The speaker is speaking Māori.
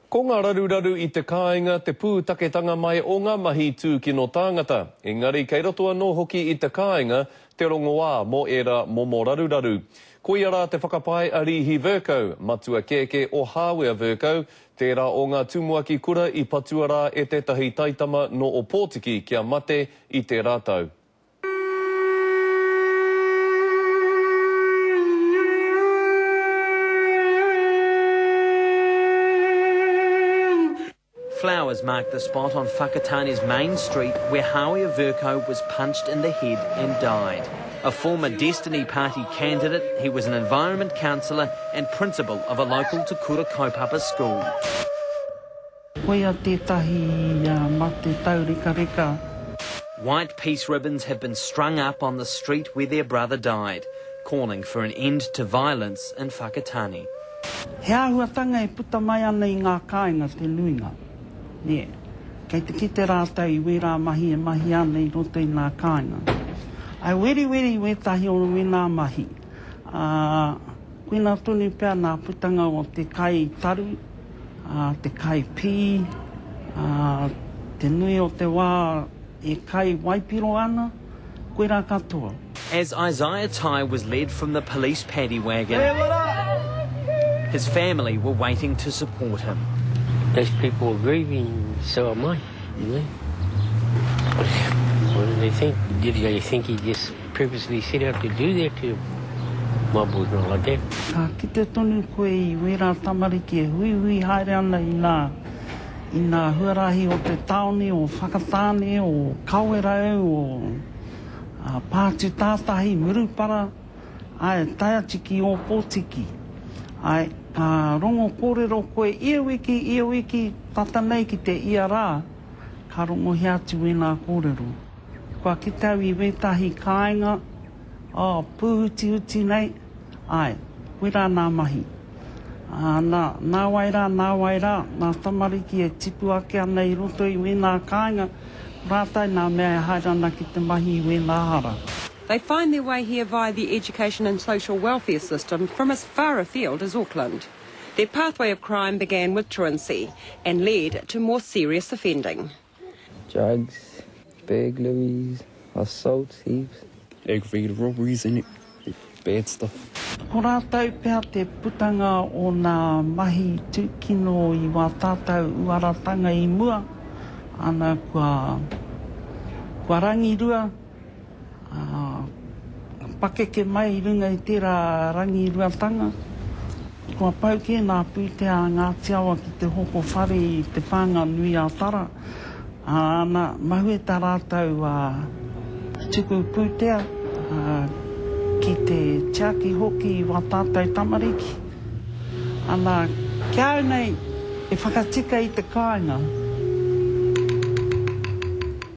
Ko ngā raruraru I te kāinga te pūtaketanga mai o ngā mahi tūkino tāngata. Engari, kei roto anō hoki I te kāinga, te rongoā mō era momo raruraru. Ko ia rā te whakapai a Rihi Virko, matua keke o Hāwea Virko, tērā o ngā tumuaki kura I patua rā e tētahi taitama no o Pōtiki kia mate I te rātau. Flowers marked the spot on Whakatani's main street where Hāwea Virko was punched in the head and died. A former Destiny Party candidate, he was an environment councillor and principal of a local Te Kura kaupapa school. Koia tētahi mate taurika. White peace ribbons have been strung up on the street where their brother died, calling for an end to violence in Whakatane. He āhuatanga e puta mai ana I ngā kāinga te nuinga. Ne, kei te kite rātau I wera mahi e mahi ana I roto I ngā kāinga. Ai weri wetahi o wena mahi. Koina tonu pēr nā putanga o te kai taru, te kai pī, te nui o te wā e kai waipiro ana, koe rā katoa. As Isaiah Tai was led from the police paddy wagon, his family were waiting to support him. Those people are grieving, so am I, you know. What do they think? Did they think he just purposely set out to do that to my boys, not like that? Ka kite tonu koe I wera tamariki e hui haere ana I nā huarahi o te taone, o Whakatāne, o Kawerau, o Pātu Tātahi, Murupara, ai Taiatiki o Pōtiki. Ai, ka rongo kōrero koe iawiki, tata nei ki te ia rā, ka rongo he atu e nā kōrero. Kua ki tau I wetahi kāinga, pūhuti nei, ai, koe rā nā mahi. Nā waira, nā tamariki e tipu ake ana I roto I wena kāinga, rātai nā mea e haere ana ki te mahi I wena hara. They find their way here via the education and social welfare system from as far afield as Auckland. Their pathway of crime began with truancy and led to more serious offending. Drugs, burglaries, assaults, heaps. Aggravated robberies and bad stuff. Ko rātou pēr te putanga o nā mahi tūkino I wā tātou uaratanga I mua, ana kua rangirua, pakeke mai I runga I tērā rangiruatanga. Kua pauke nā pūtea ngā tiawa ki te hoko whare I te whanga nui a tara. Ana mahue tā rātou tuku pūtea ki te tiaki hoki I wā tātou tamariki. Ana kia au nei e whakatika I te kāinga.